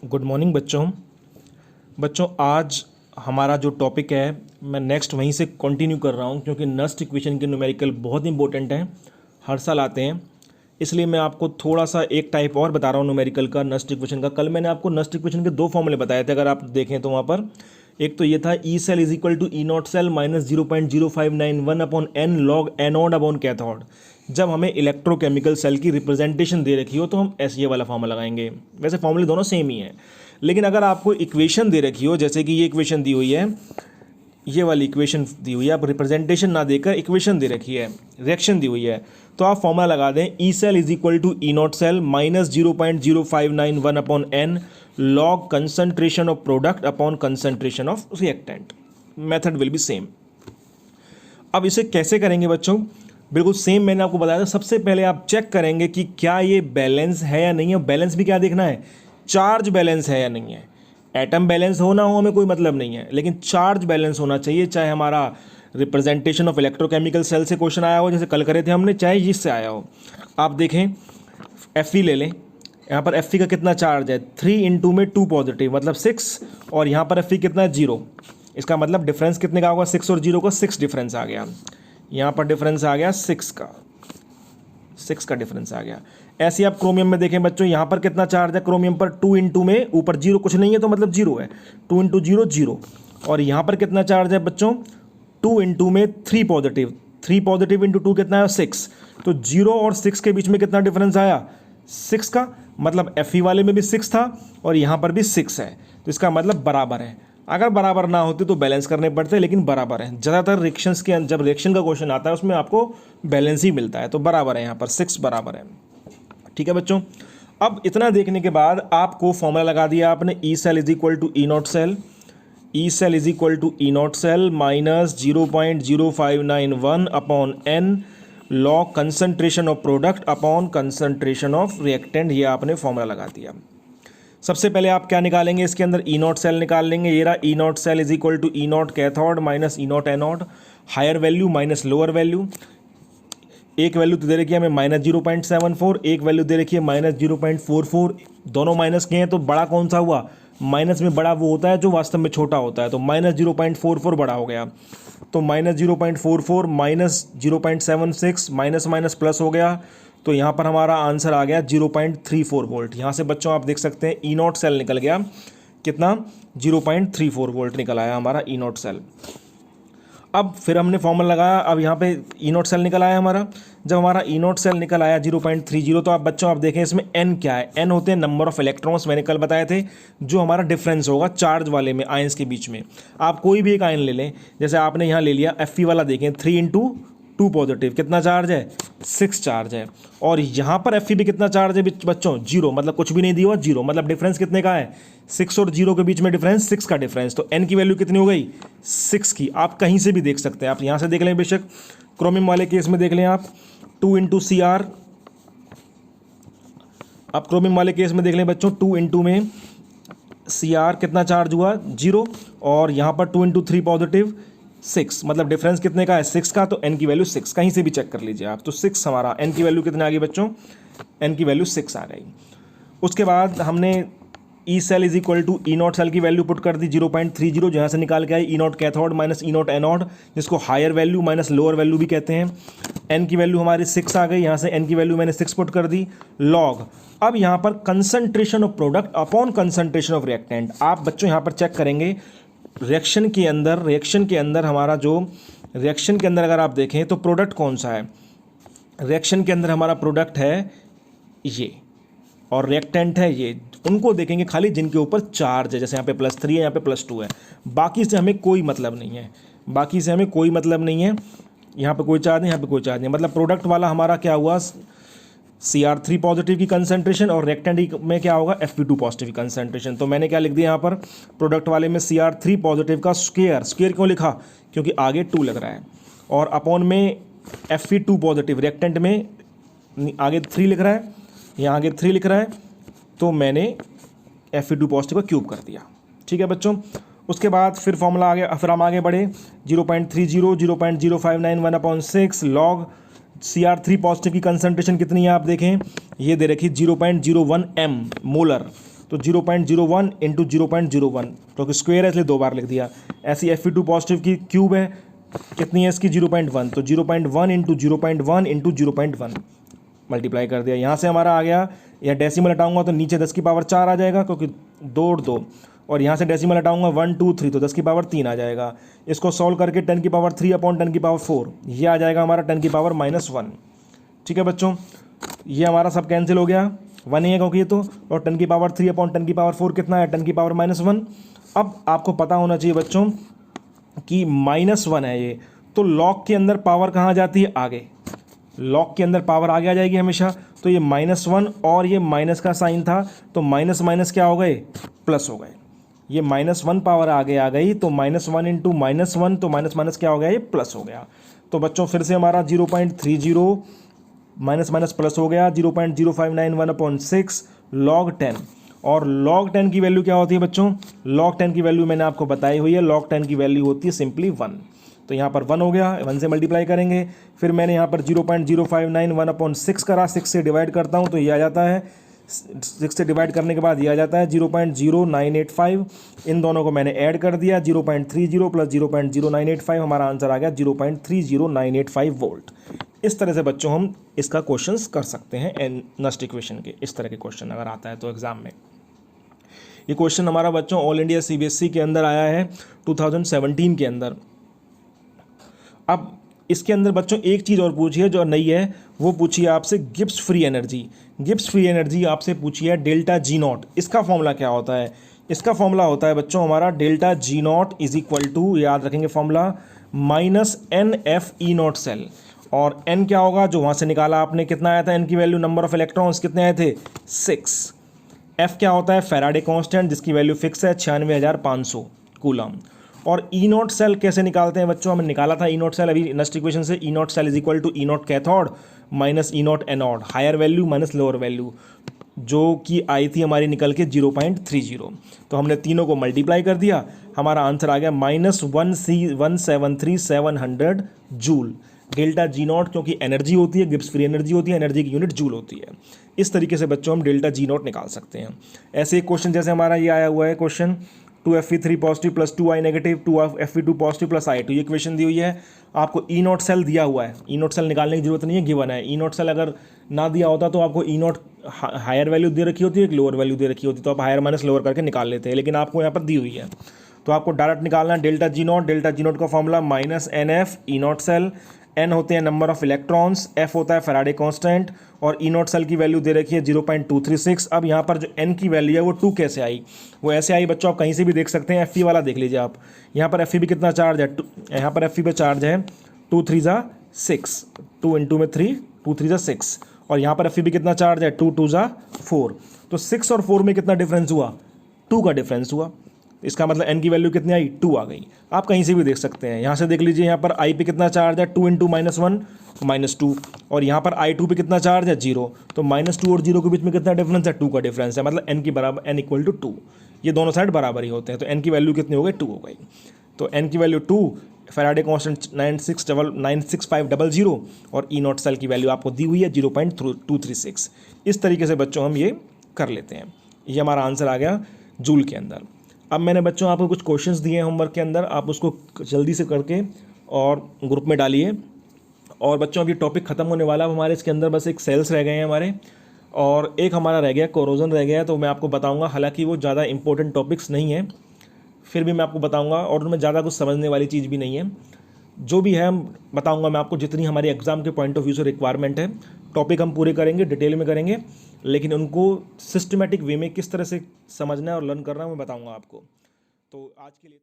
Good morning बच्चों आज हमारा जो टॉपिक है मैं नेक्स्ट वहीं से कंटिन्यू कर रहा हूँ, क्योंकि नस्ट इक्वेशन के न्यूमेरिकल बहुत इंपॉर्टेंट हैं, हर साल आते हैं। इसलिए मैं आपको थोड़ा सा एक टाइप और बता रहा हूँ न्यूमेरिकल का, नस्ट इक्वेशन का। कल मैंने आपको नस्ट इक्वेशन के दो फॉर्मूले बताए थे, अगर आप देखें तो वहाँ पर एक तो ये था E cell is equal to E not cell minus 0.0591 upon n log anode upon cathode. जब हमें इलेक्ट्रोकेमिकल सेल की रिप्रेजेंटेशन दे रखी हो तो हम ये वाला फॉर्मूला लगाएंगे। वैसे फॉर्मूले दोनों सेम ही हैं, लेकिन अगर आपको इक्वेशन दे रखी हो, जैसे कि ये इक्वेशन दी हुई है, ये वाली इक्वेशन दी हुई है, आप रिप्रेजेंटेशन ना देकर इक्वेशन दे रखी है, रिएक्शन दी हुई है, तो आप फॉर्मूला लगा दें E cell is equal to E not cell minus 0.0591 upon n log concentration of product upon concentration of reactant. Method will be same. अब इसे कैसे करेंगे बच्चों? बिल्कुल सेम मैंने आपको बताया था। सबसे पहले आप चेक करेंगे कि क्या ये बैलेंस है या नहीं है। बैलेंस भी क्या देखना है, चार्ज बैलेंस है या नहीं है। एटम बैलेंस हो ना हो हमें कोई मतलब नहीं है, लेकिन चार्ज बैलेंस होना चाहिए। चाहे हमारा रिप्रेजेंटेशन ऑफ इलेक्ट्रोकेमिकल सेल से क्वेश्चन आया हो, जैसे कल करे थे हमने, चाहे इससे आया हो। आप देखें एफ ले लें, यहाँ पर एफ का कितना चार्ज है, 3 इंटू में 2 पॉजिटिव मतलब 6, और यहाँ पर एफ कितना है 0। इसका मतलब डिफरेंस कितने का होगा, 6 और 0 का 6 डिफरेंस आ गया। यहाँ पर डिफरेंस आ गया 6 का डिफरेंस आ गया। ऐसे आप क्रोमियम में देखें बच्चों, यहाँ पर कितना चार्ज है क्रोमियम पर, 2 इंटू में ऊपर 0 कुछ नहीं है तो मतलब 0 है, 2 इंटू 0 0। और यहाँ पर कितना चार्ज है बच्चों, 2 इंटू में 3 पॉजिटिव, 3 पॉजिटिव इंटू 2 कितना है 6। तो 0 और 6 के बीच में कितना डिफरेंस आया, 6 का। मतलब एफ वाले में भी 6 था और यहाँ पर भी 6 है, तो इसका मतलब बराबर है। अगर बराबर ना होते तो बैलेंस करने पड़ते, लेकिन बराबर है। ज़्यादातर रिएक्शंस के जब रिएक्शन का क्वेश्चन आता है उसमें आपको बैलेंस ही मिलता है, तो बराबर है, यहाँ पर 6 बराबर है। ठीक है बच्चों, अब इतना देखने के बाद आपको फॉर्मूला लगा दिया आपने, E cell is equal to E not cell, E cell is equal to E not cell minus 0.0591 upon n log concentration of product upon concentration of reactant. ये आपने फॉर्मूला लगा दिया। सबसे पहले आप क्या निकालेंगे, इसके अंदर ई नॉट सेल निकाल लेंगे। ये रहा E not cell is equal to E naught cathode minus E naught anode, higher value minus lower value. एक वैल्यू तो दे रखी है हमें माइनस 0.74, एक वैल्यू दे रखी है माइनस 0.44। दोनों माइनस के हैं तो बड़ा कौन सा हुआ, माइनस में बड़ा वो होता है जो वास्तव में छोटा होता है, तो माइनस 0.44 बड़ा हो गया। तो minus 0.44 minus 0.76 minus minus plus हो गया, तो यहाँ पर हमारा आंसर आ गया 0.34 वोल्ट। यहाँ से बच्चों आप देख सकते हैं ई नॉट सेल निकल गया कितना, 0.34 वोल्ट निकल आया हमारा ई नॉट सेल। अब फिर हमने फॉर्मूला लगाया, अब यहाँ पे ई नॉट सेल निकल आया हमारा। जब हमारा ई नॉट सेल निकल आया 0.30, तो आप बच्चों आप देखें इसमें एन क्या है, एन होते हैं नंबर ऑफ इलेक्ट्रॉन्स, मैंने कल बताए थे, जो हमारा डिफरेंस होगा चार्ज वाले में आयंस के बीच में। आप कोई भी एक आयन ले लें, जैसे आपने यहाँ ले लिया एफ वाला, देखें 3 इंटू 2 पॉजिटिव, कितना चार्ज है 6 चार्ज है। और यहाँ पर एफ भी कितना चार्ज है बच्चों, 0, मतलब कुछ भी नहीं दिया हुआ, 0, मतलब डिफरेंस कितने का है, 6 और 0 के बीच में डिफरेंस 6 का डिफरेंस। तो एन की वैल्यू कितनी हो गई, 6 की। आप कहीं से भी देख सकते हैं, आप यहाँ से देख लें, बेशक क्रोमियम वाले केस में देख लें आप 2 इंटू सी आर, आप क्रोमियम वाले केस में देख लें बच्चों 2 इंटू में सी आर कितना चार्ज हुआ 0, और यहाँ पर 2 इंटू 3 पॉजिटिव 6, मतलब डिफरेंस कितने का है 6 का। तो एन की वैल्यू 6, कहीं से भी चेक कर लीजिए आप। तो 6 हमारा एन की वैल्यू कितने आ गई बच्चों, एन की वैल्यू 6 आ गई। उसके बाद हमने E cell is equal to E not cell की वैल्यू पुट कर दी 0.30, जहाँ से निकाल के आई E naught cathode minus E naught anode, जिसको higher value minus lower value भी कहते हैं। एन की वैल्यू हमारी 6 आ गई, यहाँ से एन की वैल्यू मैंने 6 पुट कर दी लॉग। अब यहाँ पर concentration of product upon concentration of reactant. आप बच्चों यहाँ पर चेक करेंगे रिएक्शन के अंदर हमारा जो रिएक्शन के अंदर अगर आप देखें तो प्रोडक्ट कौन सा है, रिएक्शन के अंदर हमारा प्रोडक्ट है ये और रिएक्टेंट है ये। उनको देखेंगे खाली जिनके ऊपर चार्ज है, जैसे यहाँ पे +3 है, यहाँ पे +2 है। बाकी से हमें कोई मतलब नहीं है, यहाँ पे कोई चार्ज नहीं, यहाँ पे कोई चार्ज नहीं। मतलब प्रोडक्ट वाला हमारा क्या हुआ, Cr3 पॉजिटिव की कंसंट्रेशन, और रिएक्टेंट में क्या होगा Fe2 पॉजिटिव की कंसंट्रेशन। तो मैंने क्या लिख दिया यहाँ पर, प्रोडक्ट वाले में Cr3 पॉजिटिव का स्क्वायर क्यों लिखा, क्योंकि आगे 2 लग रहा है, और अपॉन में Fe2 पॉजिटिव, रिएक्टेंट में आगे 3 लिख रहा है, यहाँ आगे 3 लिख रहा है, तो मैंने Fe2 पॉजिटिव का क्यूब कर दिया। ठीक है बच्चों, उसके बाद फिर फॉर्मूला आ गया, फिर हम आगे बढ़े 0.30 0.0591 अपॉन 6 लॉग Cr3 पॉजिटिव की कंसंट्रेशन कितनी है आप देखें, ये दे रखी 0.01 m मोलर, तो 0.01 इंटू 0.01, क्योंकि स्क्वायर है इसलिए 2 बार लिख दिया। ऐसी Fe2 पॉजिटिव की क्यूब है, कितनी है इसकी 0.1, तो 0.1 इंटू 0.1 इंटू 0.1 मल्टीप्लाई कर दिया। यहाँ से हमारा आ गया, या डेसिमल हटाऊंगा तो नीचे 10 की पावर 4 आ जाएगा, क्योंकि 2 और 2, और यहाँ से डेसिमल हटाऊंगा 1 2 3 तो 10 की पावर 3 आ जाएगा। इसको सॉल्व करके 10 की पावर 3 अपॉन 10 की पावर 4, ये आ जाएगा हमारा 10 की पावर -1। ठीक है बच्चों, ये हमारा सब कैंसिल हो गया, 1 ही है क्योंकि ये तो, और 10 की पावर 3 अपॉन 10 की पावर 4 कितना है, 10 की पावर -1। अब आपको पता होना चाहिए बच्चों कि -1 है ये, तो लॉग के अंदर पावर कहाँ जाती है, आगे। लॉग के अंदर पावर आगे आ जाएगी हमेशा, तो ये -1 और ये माइनस का साइन था, तो माइनस माइनस क्या हो गए, प्लस हो गए। ये -1 पावर आगे आ गई, तो -1 इंटू -1, तो माइनस माइनस क्या हो गया, ये प्लस हो गया। तो बच्चों फिर से हमारा 0.30 माइनस माइनस प्लस हो गया, 0.0591/6 log 10। और log 10 की वैल्यू क्या होती है बच्चों, log 10 की वैल्यू मैंने आपको बताई हुई है, log 10 की वैल्यू होती है सिंपली 1। तो यहाँ पर 1 हो गया, 1 से मल्टीप्लाई करेंगे, फिर मैंने यहाँ पर 0.0591/6 करा, 6 से डिवाइड करता हूँ तो ये आ जाता है, 6 से डिवाइड करने के बाद ये आ जाता है 0.0985। इन दोनों को मैंने ऐड कर दिया, 0.30 प्लस 0.0985, हमारा आंसर आ गया 0.30985 वोल्ट। इस तरह से बच्चों हम इसका क्वेश्चंस कर सकते हैं, नस्ट इक्वेशन के इस तरह के क्वेश्चन अगर आता है तो एग्जाम में। ये क्वेश्चन हमारा बच्चों ऑल इंडिया सीबीएसई के अंदर आया है 2017 के अंदर। अब इसके अंदर बच्चों एक चीज़ और पूछी है जो नई है, वो पूछी है आपसे Gibbs free energy. Gibbs free energy आपसे पूछी है डेल्टा जी नॉट, इसका फॉर्मूला क्या होता है। इसका फॉर्मूला होता है बच्चों हमारा delta G not is equal to, याद रखेंगे फॉर्मूला, -NF/E0 सेल। और n क्या होगा, जो वहाँ से निकाला आपने, कितना आया था n की वैल्यू, नंबर ऑफ इलेक्ट्रॉन्स कितने आए थे, 6। f क्या होता है, फैराडे कांस्टेंट, जिसकी वैल्यू फिक्स है 96,500 कूलम। और E0 सेल कैसे निकालते हैं बच्चों, हमने निकाला था E0 सेल अभी नस्ट इक्वेशन से, E0 cell is equal to E0 cathode minus E0 anode, higher value minus lower value, जो कि आई थी हमारी निकल के 0.30। तो हमने तीनों को मल्टीप्लाई कर दिया, हमारा आंसर आ गया -1173700 जूल। डेल्टा जी नॉट क्योंकि एनर्जी होती है, गिब्स फ्री एनर्जी होती है, एनर्जी की यूनिट जूल होती है। इस तरीके से बच्चों हम डेल्टा जी नॉट निकाल सकते हैं। ऐसे एक क्वेश्चन जैसे हमारा ये आया हुआ है question, 2Fe3 positive plus 2I negative 2Fe2 positive plus I2, ये इक्वेशन दी हुई है। आपको E0 सेल दिया हुआ है, E0 सेल निकालने की जरूरत नहीं है, गिवन है। E0 सेल अगर ना दिया होता तो आपको E0 हायर वैल्यू दे रखी होती है, एक लोअर वैल्यू दे रखी होती, तो आप हायर माइनस लोअर करके निकाल लेते हैं, लेकिन आपको यहाँ पर दी हुई है तो आपको डायरेक्ट निकालना है delta G naught. Delta G naught का फॉर्मूला -NF E0 सेल, n होते हैं नंबर ऑफ इलेक्ट्रॉन्स, f होता है फैराडे कांस्टेंट, और E0 सेल की वैल्यू दे रखी है 0.236। अब यहाँ पर जो n की वैल्यू है वो 2 कैसे आई, वो ऐसे आई बच्चों, आप कहीं से भी देख सकते हैं, Fe वाला देख लीजिए आप। यहाँ पर Fe भी कितना चार्ज है, यहाँ पर Fe पे चार्ज है 2 3 ज़ा 6, 2 इंटू में 3, 2 3 ज़ा 6, और यहाँ पर Fe भी कितना चार्ज है 2 2 ज़ा 4। तो 6 और 4 में कितना डिफरेंस हुआ, 2 का डिफरेंस हुआ। इसका मतलब n की वैल्यू कितनी आई, 2 आ गई। आप कहीं से भी देख सकते हैं, यहाँ से देख लीजिए, यहाँ पर I पे कितना चार्ज है 2 इंटू -1 -2, और यहाँ पर I2 पे कितना चार्ज है 0, तो -2 और 0 के बीच में कितना डिफरेंस है, 2 का डिफरेंस है, मतलब n की बराबर, n इक्वल टू 2, ये दोनों साइड बराबर ही होते हैं, तो n की वैल्यू कितनी हो गई, 2 हो गई। तो n की वैल्यू 2, फैराडे कांस्टेंट 96500, और E0 सेल की वैल्यू आपको दी हुई है 0.236। इस तरीके से बच्चों हम ये कर लेते हैं। ये हमारा आंसर आ गया जूल के अंदर। अब मैंने बच्चों आपको कुछ क्वेश्चंस दिए हैं होमवर्क के अंदर, आप उसको जल्दी से करके और ग्रुप में डालिए। और बच्चों अब ये टॉपिक ख़त्म होने वाला है हमारे, इसके अंदर बस एक सेल्स रह गए हैं हमारे, और एक हमारा रह गया कोरोजन रह गया है, तो मैं आपको बताऊंगा। हालांकि वो ज़्यादा इंपॉर्टेंट टॉपिक्स नहीं है, फिर भी मैं आपको बताऊंगा, और उनमें ज़्यादा कुछ समझने वाली चीज़ भी नहीं है। जो भी है हम बताऊंगा मैं आपको, जितनी हमारी एग्ज़ाम के पॉइंट ऑफ व्यू से रिक्वायरमेंट है। टॉपिक हम पूरे करेंगे, डिटेल में करेंगे, लेकिन उनको सिस्टमेटिक वे में किस तरह से समझना है और लर्न करना है मैं बताऊँगा आपको। तो आज के लिए